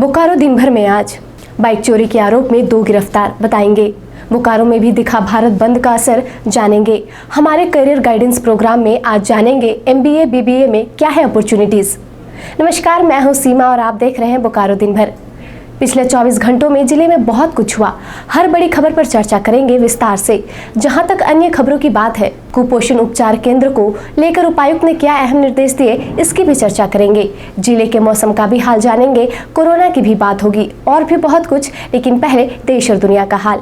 बोकारो दिन भर में आज बाइक चोरी के आरोप में 2 गिरफ्तार, बताएंगे। बोकारो में भी दिखा भारत बंद का असर, जानेंगे। हमारे करियर गाइडेंस प्रोग्राम में आज जानेंगे MBA BBA में क्या है अपॉर्चुनिटीज। नमस्कार, मैं हूं सीमा और आप देख रहे हैं बोकारो दिन भर। पिछले 24 घंटों में जिले में बहुत कुछ हुआ। हर बड़ी खबर पर चर्चा करेंगे विस्तार से। जहां तक अन्य खबरों की बात है, कुपोषण उपचार केंद्र को लेकर उपायुक्त ने क्या अहम निर्देश दिए, इसकी भी चर्चा करेंगे। जिले के मौसम का भी हाल जानेंगे, कोरोना की भी बात होगी और भी बहुत कुछ। लेकिन पहले देश और दुनिया का हाल।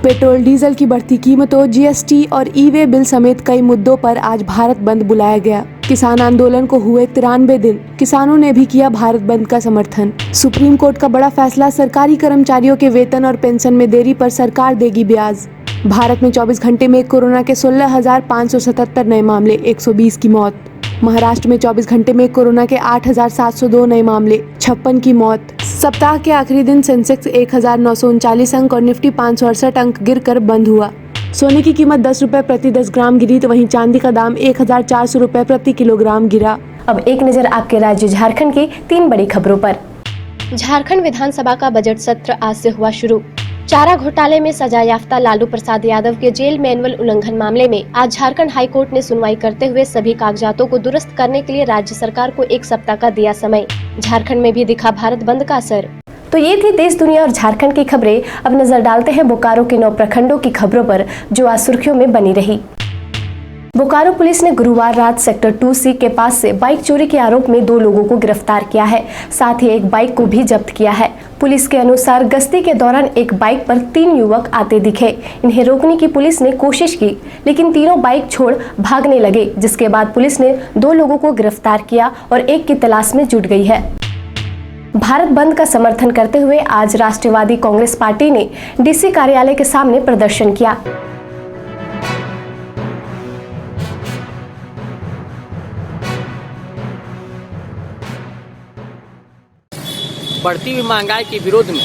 पेट्रोल डीजल की बढ़ती कीमतों, GST और ई-वे बिल समेत कई मुद्दों पर आज भारत बंद बुलाया गया। किसान आंदोलन को हुए 93 दिन, किसानों ने भी किया भारत बंद का समर्थन। सुप्रीम कोर्ट का बड़ा फैसला, सरकारी कर्मचारियों के वेतन और पेंशन में देरी पर सरकार देगी ब्याज। भारत में 24 घंटे में कोरोना के 16,577 नए मामले, 120 की मौत। महाराष्ट्र में 24 घंटे में कोरोना के 8,702 नए मामले, 56 की मौत। सप्ताह के आखिरी दिन सेंसेक्स 1,939 अंक और निफ्टी 568 अंक गिरकर बंद हुआ। सोने की कीमत 10 रुपए प्रति 10 ग्राम गिरी, तो वहीं चांदी का दाम 1,400 रुपए प्रति किलोग्राम गिरा। अब एक नजर आपके राज्य झारखंड की 3 बड़ी खबरों पर। झारखंड विधानसभा का बजट सत्र आज से हुआ शुरू। चारा घोटाले में सजा याफ्ता लालू प्रसाद यादव के जेल मैनुअल उल्लंघन मामले में आज झारखंड हाई कोर्ट ने सुनवाई करते हुए सभी कागजातों को दुरुस्त करने के लिए राज्य सरकार को 1 सप्ताह का दिया समय। झारखंड में भी दिखा भारत बंद का असर। तो ये थी देश, दुनिया और झारखंड की खबरें। अब नजर डालते हैं बोकारो के 9 प्रखंडों की खबरों पर, जो आज सुर्खियों में बनी रही। बोकारो पुलिस ने गुरुवार रात सेक्टर 2C के पास से बाइक चोरी के आरोप में 2 लोगों को गिरफ्तार किया है। साथ ही एक बाइक को भी जब्त किया है। पुलिस के अनुसार गश्ती के दौरान एक बाइक पर 3 युवक आते दिखे। इन्हें रोकने की पुलिस ने कोशिश की, लेकिन तीनों बाइक छोड़ भागने लगे, जिसके बाद पुलिस ने 2 लोगों को गिरफ्तार किया और एक की तलाश में जुट गई है। भारत बंद का समर्थन करते हुए आज राष्ट्रवादी कांग्रेस पार्टी ने DC कार्यालय के सामने प्रदर्शन किया। बढ़ती हुई महंगाई के विरोध में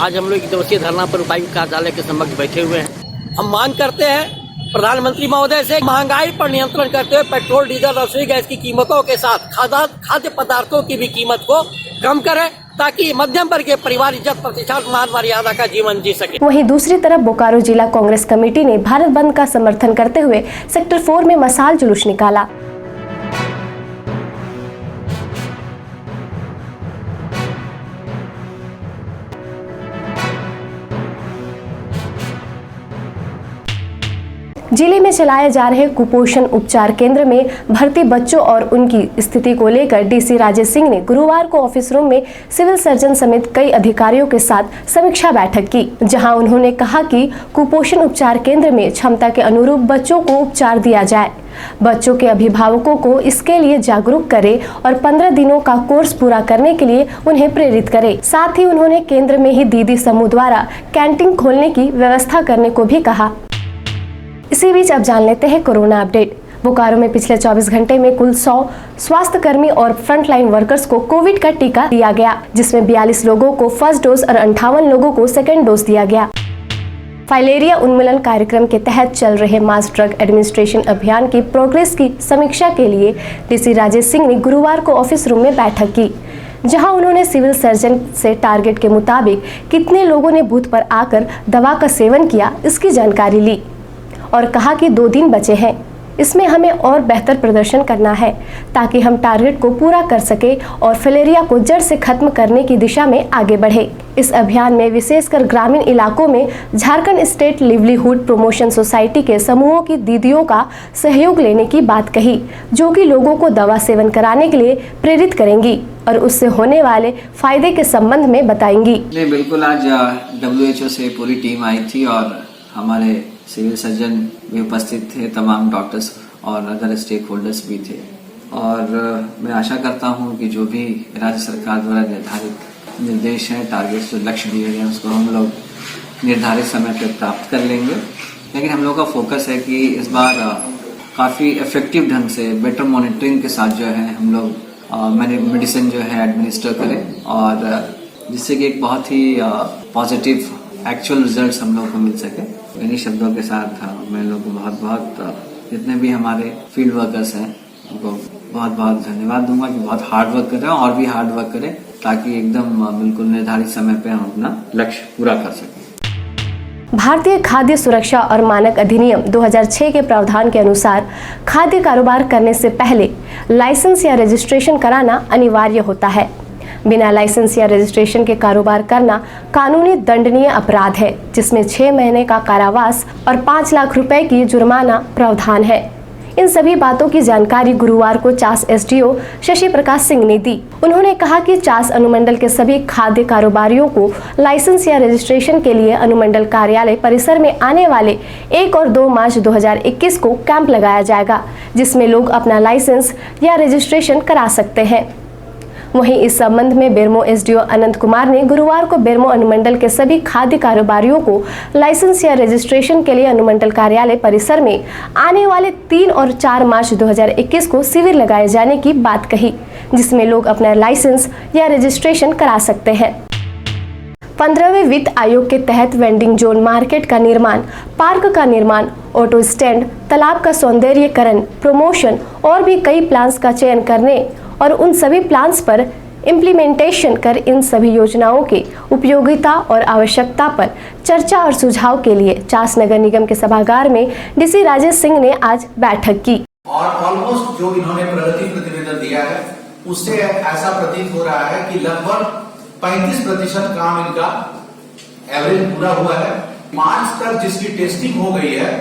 आज हम लोग 1 दिवसीय धरना पर उपायुक्त कार्यालय के समक्ष बैठे हुए हैं। हम मांग करते हैं प्रधानमंत्री महोदय से महंगाई पर नियंत्रण करते हुए पेट्रोल, डीजल, रसोई गैस की कीमतों के साथ खाद्य पदार्थों की भी कीमत को कम करें, ताकि मध्यम वर्ग के परिवार इज्जत, प्रतिष्ठा, मान मर्यादा का जीवन जी सके। वहीं दूसरी तरफ बोकारो जिला कांग्रेस कमेटी ने भारत बंद का समर्थन करते हुए सेक्टर 4 में मशाल जुलूस निकाला। जिले में चलाए जा रहे कुपोषण उपचार केंद्र में भर्ती बच्चों और उनकी स्थिति को लेकर DC राजेश सिंह ने गुरुवार को ऑफिस रूम में सिविल सर्जन समेत कई अधिकारियों के साथ समीक्षा बैठक की, जहां उन्होंने कहा कि कुपोषण उपचार केंद्र में क्षमता के अनुरूप बच्चों को उपचार दिया जाए। बच्चों के अभिभावकों को इसके लिए जागरूक करे और 15 दिनों का कोर्स पूरा करने के लिए उन्हें प्रेरित करे। साथ ही उन्होंने केंद्र में ही दीदी समूह द्वारा कैंटीन खोलने की व्यवस्था करने को भी कहा। इसी बीच अब जान लेते हैं कोरोना अपडेट। बोकारो में पिछले 24 घंटे में कुल 100 स्वास्थ्य कर्मी और फ्रंटलाइन वर्कर्स को कोविड का टीका दिया गया, जिसमें 42 लोगों को फर्स्ट डोज और 58 लोगों को सेकेंड डोज दिया गया। फाइलेरिया उन्मूलन कार्यक्रम के तहत चल रहे मास ड्रग एडमिनिस्ट्रेशन अभियान की प्रोग्रेस की समीक्षा के लिए DC राजेश सिंह ने गुरुवार को ऑफिस रूम में बैठक की, जहां उन्होंने सिविल सर्जन से टारगेट के मुताबिक कितने लोगों ने बूथ पर आकर दवा का सेवन किया, इसकी जानकारी ली और कहा कि 2 दिन बचे हैं। इसमें हमें और बेहतर प्रदर्शन करना है, ताकि हम टारगेट को पूरा कर सके और फाइलेरिया को जड़ से खत्म करने की दिशा में आगे बढ़े। इस अभियान में विशेषकर ग्रामीण इलाकों में Jharkhand state livelihood promotion society के समूहों की दीदियों का सहयोग लेने की बात कही, जो कि लोगों को दवा सेवन कराने के लिए प्रेरित करेंगी और उससे होने वाले फायदे के संबंध में बताएंगी। बिल्कुल, आज WHO से पूरी टीम आई थी और हमारे सिविल सर्जन भी उपस्थित थे, तमाम डॉक्टर्स और अदर स्टेक होल्डर्स भी थे। और मैं आशा करता हूं कि जो भी राज्य सरकार द्वारा निर्धारित निर्देश हैं, टारगेट्स जो लक्ष्य दिए गए हैं, उसको हम लोग निर्धारित समय पर प्राप्त कर लेंगे। लेकिन हम लोग का फोकस है कि इस बार काफ़ी इफेक्टिव ढंग से बेटर मॉनिटरिंग के साथ जो है हम लोग मेडिसिन जो है एडमिनिस्टर करें, और जिससे कि एक बहुत ही पॉजिटिव एक्चुअल रिजल्ट्स हम लोग को मिल सके। इन्हीं शब्दों के साथ मैं लोग को बहुत जितने भी हमारे फील्ड वर्कर्स हैं उनको बहुत बहुत धन्यवाद दूंगा कि बहुत हार्ड वर्क कर रहे हैं और भी हार्ड वर्क करें ताकि एकदम बिल्कुल निर्धारित समय पे हम अपना लक्ष्य पूरा कर सकें। भारतीय खाद्य सुरक्षा और मानक अधिनियम 2006 के प्रावधान के अनुसार खाद्य कारोबार करने से पहले लाइसेंस या रजिस्ट्रेशन कराना अनिवार्य होता है। बिना लाइसेंस या रजिस्ट्रेशन के कारोबार करना कानूनी दंडनीय अपराध है, जिसमें 6 महीने का कारावास और 5 लाख रुपए की जुर्माना प्रावधान है। इन सभी बातों की जानकारी गुरुवार को चास एसडीओ शशि प्रकाश सिंह ने दी। उन्होंने कहा कि चास अनुमंडल के सभी खाद्य कारोबारियों को लाइसेंस या रजिस्ट्रेशन के लिए अनुमंडल कार्यालय परिसर में आने वाले 1 और 2 मार्च 2021 को कैंप लगाया जाएगा, जिसमें लोग अपना लाइसेंस या रजिस्ट्रेशन करा सकते हैं। वहीं इस संबंध में बेरमो एसडीओ अनंत कुमार ने गुरुवार को बेरमो अनुमंडल के सभी खाद्य कारोबारियों को लाइसेंस या रजिस्ट्रेशन के लिए अनुमंडल कार्यालय परिसर में आने वाले 3 और 4 मार्च 2021 को शिविर लगाए जाने की बात कही, जिसमें लोग अपना लाइसेंस या रजिस्ट्रेशन करा सकते हैं। 15वें वित्त आयोग के तहत वेंडिंग जोन, मार्केट का निर्माण, पार्क का निर्माण, ऑटो स्टैंड, तालाब का सौंदर्यीकरण, प्रमोशन और भी कई प्लान्स का चयन करने और उन सभी प्लान्स पर इम्प्लीमेंटेशन कर इन सभी योजनाओं के उपयोगिता और आवश्यकता पर चर्चा और सुझाव के लिए चास नगर निगम के सभागार में डीसी राजेश सिंह ने आज बैठक की। और ऑलमोस्ट जो इन्होंने प्रगति प्रतिवेदन दिया है उससे ऐसा प्रतीत हो रहा है कि लगभग 35% काम इनका एवरेज पूरा हुआ है। मार्च तक जिसकी टेस्टिंग हो गई है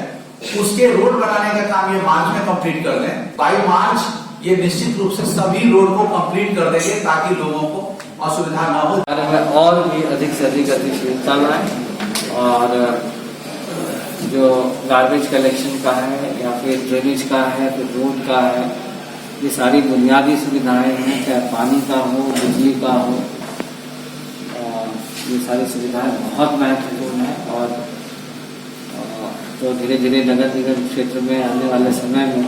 उसके रोड बनाने का काम ये मार्च में कंप्लीट कर लें। बाई मार्च ये निश्चित रूप से सभी रोड को कंप्लीट कर देंगे ताकि लोगों को असुविधा न हो। और भी अधिक से अधिक गतिशीलता लाएं और जो गार्बेज कलेक्शन का है या फिर ड्रेनेज का है, फिर रोड का है, ये सारी बुनियादी सुविधाएं हैं, चाहे पानी का हो, बिजली का हो, ये सारी सुविधाएं बहुत महत्वपूर्ण है। और तो धीरे धीरे नगर निगम क्षेत्र में आने वाले समय में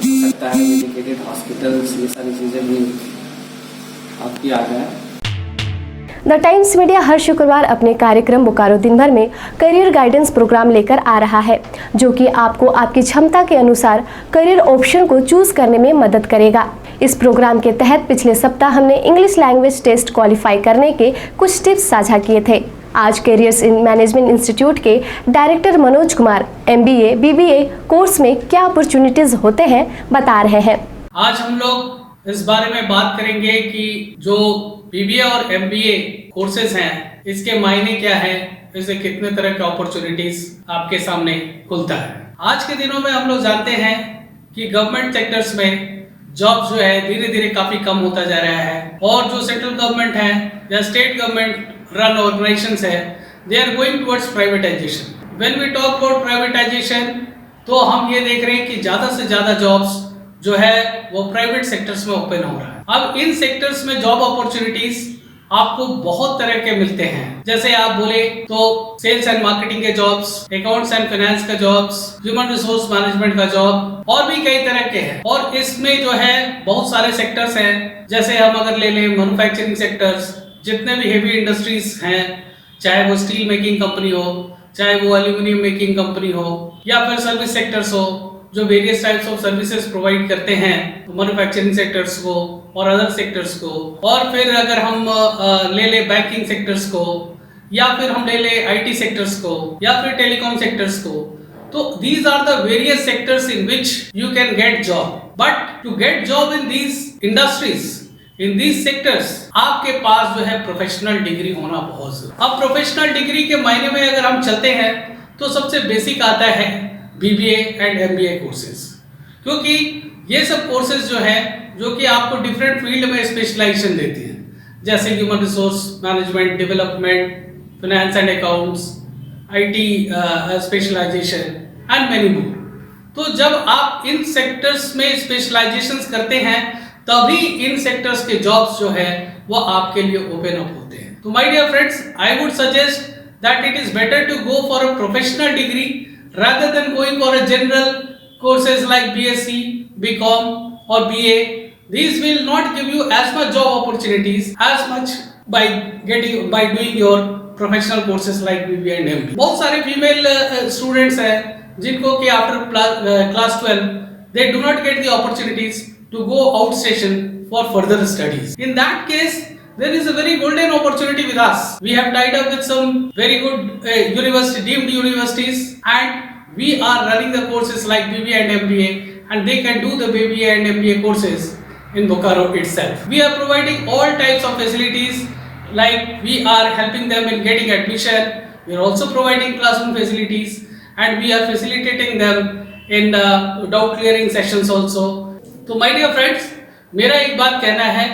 सकता है डेडिकेटेड हॉस्पिटल्स, ये सारी चीजें भी आपकी आ जाए। द टाइम्स मीडिया हर शुक्रवार अपने कार्यक्रम बोकारो दिन भर में करियर गाइडेंस प्रोग्राम लेकर आ रहा है, जो कि आपको आपकी क्षमता के अनुसार करियर ऑप्शन को चूज करने में मदद करेगा। इस प्रोग्राम के तहत पिछले सप्ताह हमने इंग्लिश लैंग्वेज टेस्ट क्वालिफाई करने के कुछ टिप्स साझा किए थे। आज कैरियर्स इन मैनेजमेंट इंस्टीट्यूट के director Manoj Kumar MBA BBA course में क्या अपॉर्चुनिटीज होते हैं बता रहे हैं। आज हम लोग इस बारे में बात करेंगे कि जो BBA और MBA कोर्सेज हैं इसके मायने क्या है, इससे कितने तरह के अपॉर्चुनिटीज आपके सामने खुलता है। आज के दिनों में हम लोग जानते हैं कि गवर्नमेंट सेक्टर्स में जॉब जो है धीरे धीरे काफी कम होता जा रहा है और जो सेंट्रल गवर्नमेंट है या स्टेट गवर्नमेंट रन ऑर्गेनाइजेशंस है, they are going towards privatisation. When we talk about privatisation तो हम ये देख रहे हैं कि ज्यादा से ज्यादा जॉब्स जो है वो प्राइवेट सेक्टर्स में ओपन हो रहा है। अब इन सेक्टर्स में जॉब अपॉर्चुनिटीज आपको बहुत तरह के मिलते हैं। जैसे आप बोले तो सेल्स एंड मार्केटिंग के जॉब्स, अकाउंट्स एंड फाइनेंस का जॉब्स, ह्यूमन रिसोर्स मैनेजमेंट का जॉब और भी कई तरह के हैं। और इसमें जो है बहुत सारे सेक्टर्स हैं। जैसे हम अगर ले लें मैन्युफैक्चरिंग सेक्टर्स, जितने भी हेवी इंडस्ट्रीज हैं, चाहे वो स्टील मेकिंग कंपनी हो, चाहे वो एल्यूमिनियम मेकिंग कंपनी हो या फिर सर्विस सेक्टर्स हो जो various types of services provide करते हैं मैन्युफैक्चरिंग सेक्टर्स को और अदर सेक्टर्स को। और फिर अगर हम ले ले बैंकिंग सेक्टर्स को या फिर हम ले ले IT सेक्टर्स को या फिर टेलीकॉम सेक्टर्स को, तो these are the various sectors in which you can get job. But to get job in these industries, in these sectors, आपके पास जो है प्रोफेशनल डिग्री होना बहुत जरूरी। अब प्रोफेशनल डिग्री के मायने में अगर हम चलते हैं तो सबसे बेसिक आता है BBA एंड MBA कोर्सेज, क्योंकि ये सब कोर्सेज जो है जो कि आपको डिफरेंट फील्ड में स्पेशलाइजेशन देती हैं, जैसे human resource management, development, finance and accounts, IT specialisation and many more. तो जब आप इन सेक्टर्स में स्पेशलाइजेशंस करते हैं तभी इन सेक्टर्स के जॉब्स जो है वो आपके लिए ओपन अप होते हैं। तो my dear friends, I would suggest that it is better to go for a professional degree rather than going for a general courses like BSc, BCom or BA. These will not give you as much job opportunities as much by doing your professional courses like BBA and MBA. बहुत सारे female students हैं जिनको कि after class 12 they do not get the opportunities to go outstation for further studies. In that case, there is a very golden opportunity with us. We have tied up with some very good deemed universities, and we are running the courses like BBA and MBA, and they can do the BBA and MBA courses in Bokaro itself. We are providing all types of facilities, like we are helping them in getting admission. We are also providing classroom facilities, and we are facilitating them in doubt clearing sessions also. तो my dear friends, मेरा एक बात कहना है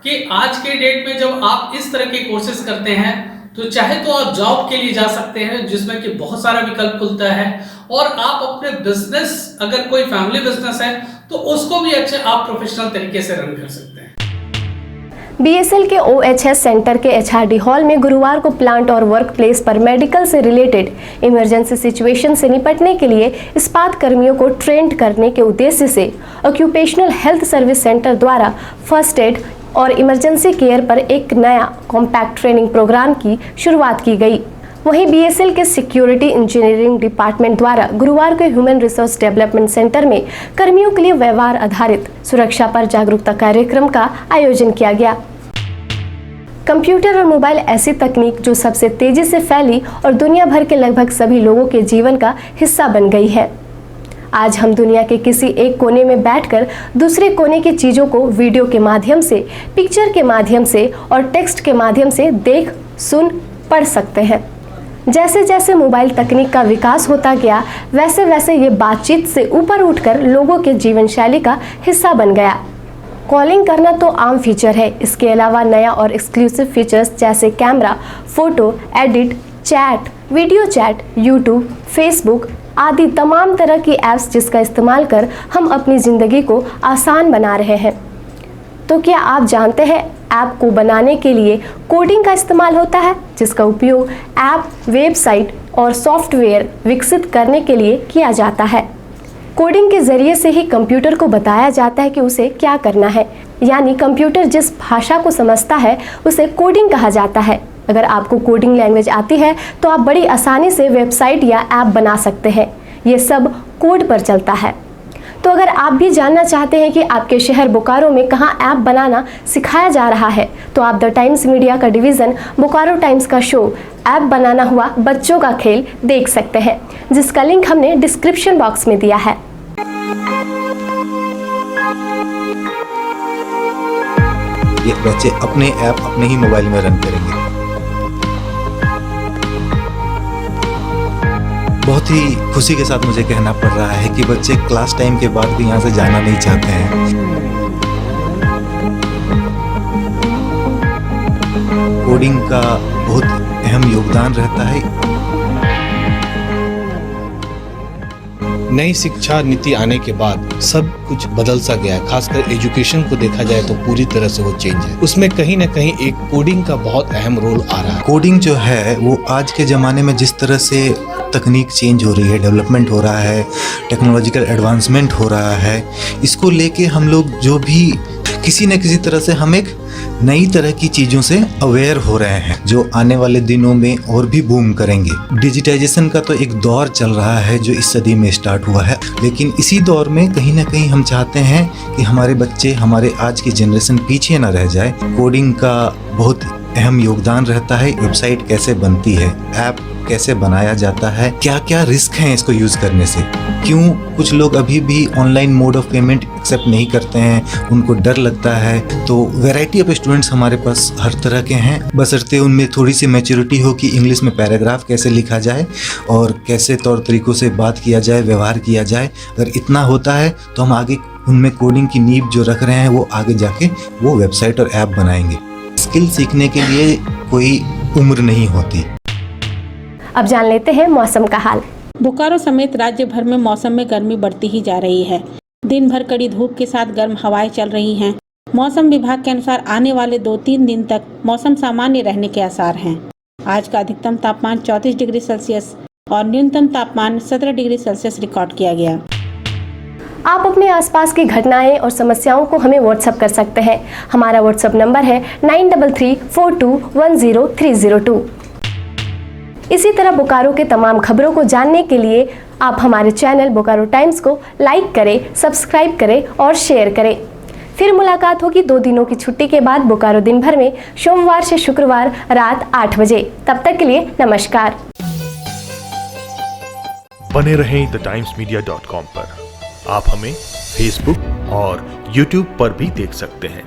कि आज के date में जब आप इस तरह के कोर्सेज करते हैं तो चाहे तो आप जॉब के लिए जा सकते हैं, जिसमें कि बहुत सारा विकल्प खुलता है, और आप अपने बिजनेस, अगर कोई फैमिली बिजनेस है तो उसको भी अच्छे आप प्रोफेशनल तरीके से रन कर सकते हैं। बीएसएल के OHS सेंटर के HRD हॉल में गुरुवार को प्लांट और वर्क प्लेस पर मेडिकल से रिलेटेड इमरजेंसी सिचुएशन से निपटने के लिए इस्पात कर्मियों को ट्रेंड करने के उद्देश्य से ऑक्यूपेशनल हेल्थ सर्विस सेंटर द्वारा फर्स्ट एड और इमरजेंसी केयर पर एक नया कॉम्पैक्ट ट्रेनिंग प्रोग्राम की शुरुआत की गई। वहीं बीएसएल के सिक्योरिटी इंजीनियरिंग डिपार्टमेंट द्वारा गुरुवार को ह्यूमन रिसोर्स डेवलपमेंट सेंटर में कर्मियों के लिए व्यवहार आधारित सुरक्षा पर जागरूकता कार्यक्रम का आयोजन किया गया। कंप्यूटर और मोबाइल ऐसी तकनीक जो सबसे तेजी से फैली और दुनिया भर के लगभग सभी लोगों के जीवन का हिस्सा बन गई है। आज हम दुनिया के किसी एक कोने में बैठकर दूसरे कोने की चीज़ों को वीडियो के माध्यम से, पिक्चर के माध्यम से और टेक्स्ट के माध्यम से देख, सुन, पढ़ सकते हैं। जैसे जैसे मोबाइल तकनीक का विकास होता गया, वैसे वैसे ये बातचीत से ऊपर उठकर लोगों के जीवन शैली का हिस्सा बन गया। कॉलिंग करना तो आम फीचर है, इसके अलावा नया और एक्सक्लूसिव फीचर्स जैसे camera, photo, edit, chat, video chat, YouTube, Facebook आदि तमाम तरह की ऐप्स जिसका इस्तेमाल कर हम अपनी ज़िंदगी को आसान बना रहे हैं। तो क्या आप जानते हैं ऐप को बनाने के लिए कोडिंग का इस्तेमाल होता है, जिसका उपयोग ऐप, वेबसाइट और सॉफ्टवेयर विकसित करने के लिए किया जाता है। कोडिंग के ज़रिए से ही कंप्यूटर को बताया जाता है कि उसे क्या करना है, यानी कंप्यूटर जिस भाषा को समझता है उसे कोडिंग कहा जाता है। अगर आपको कोडिंग लैंग्वेज आती है तो आप बड़ी आसानी से वेबसाइट या ऐप बना सकते हैं। ये सब कोड पर चलता है। तो अगर आप भी जानना चाहते हैं कि आपके शहर बोकारो में कहाँ ऐप बनाना सिखाया जा रहा है, तो आप द टाइम्स मीडिया का डिवीज़न बोकारो टाइम्स का शो ऐप बनाना हुआ बच्चों का खेल देख सकते हैं, जिसका लिंक हमने डिस्क्रिप्शन बॉक्स में दिया है। ये बच्चे अपने ऐप अपने ही मोबाइल में रन करेंगे। बहुत ही खुशी के साथ मुझे कहना पड़ रहा है कि बच्चे क्लास टाइम के बाद भी यहाँ से जाना नहीं चाहते हैं। कोडिंग का बहुत अहम योगदान रहता है। नई शिक्षा नीति आने के बाद सब कुछ बदल सा गया है। खासकर एजुकेशन को देखा जाए तो पूरी तरह से वो चेंज है। उसमें कहीं ना कहीं एक कोडिंग का बहुत अहम रोल आ रहा है। कोडिंग जो है वो आज के ज़माने में जिस तरह से तकनीक चेंज हो रही है, डेवलपमेंट हो रहा है, टेक्नोलॉजिकल एडवांसमेंट हो रहा है, इसको लेके हम लोग जो भी किसी न किसी तरह से हम एक नई तरह की चीज़ों से अवेयर हो रहे हैं, जो आने वाले दिनों में और भी बूम करेंगे। डिजिटाइजेशन का तो एक दौर चल रहा है जो इस सदी में स्टार्ट हुआ है, लेकिन इसी दौर में कहीं ना कहीं हम चाहते हैं कि हमारे बच्चे, हमारे आज की जनरेशन पीछे ना रह जाए। कोडिंग का बहुत अहम योगदान रहता है। वेबसाइट कैसे बनती है, ऐप कैसे बनाया जाता है, क्या क्या रिस्क हैं इसको यूज़ करने से, क्यों कुछ लोग अभी भी online mode of payment accept नहीं करते हैं, उनको डर लगता है। तो वैरायटी ऑफ स्टूडेंट्स हमारे पास हर तरह के हैं, बशर्ते उनमें थोड़ी सी मैच्योरिटी हो कि इंग्लिश में पैराग्राफ कैसे लिखा जाए और कैसे तौर तरीक़ों से बात किया जाए, व्यवहार किया जाए। अगर इतना होता है तो हम आगे उनमें कोडिंग की नींव जो रख रहे हैं वो आगे जाके वो वेबसाइट और ऐप बनाएंगे। स्किल सीखने के लिए कोई उम्र नहीं होती। अब जान लेते हैं मौसम का हाल। बोकारो समेत राज्य भर में मौसम में गर्मी बढ़ती ही जा रही है। दिन भर कड़ी धूप के साथ गर्म हवाएं चल रही हैं। मौसम विभाग के अनुसार आने वाले 2-3 दिन तक मौसम सामान्य रहने के आसार हैं। आज का अधिकतम तापमान 34 डिग्री सेल्सियस और न्यूनतम तापमान 17 डिग्री सेल्सियस रिकॉर्ड किया गया। आप अपने आसपास की घटनाएं और समस्याओं को हमें व्हाट्सएप कर सकते हैं। हमारा व्हाट्सएप नंबर है 9334210302। इसी तरह बोकारो के तमाम खबरों को जानने के लिए आप हमारे चैनल बोकारो टाइम्स को लाइक करें, सब्सक्राइब करें और शेयर करें। फिर मुलाकात होगी 2 दिनों की छुट्टी के बाद बोकारो दिन भर में सोमवार से शुक्रवार रात 8 बजे। तब तक के लिए नमस्कार। बने रहें thetimesmedia.com पर। आप हमें फेसबुक और यूट्यूब पर भी देख सकते हैं।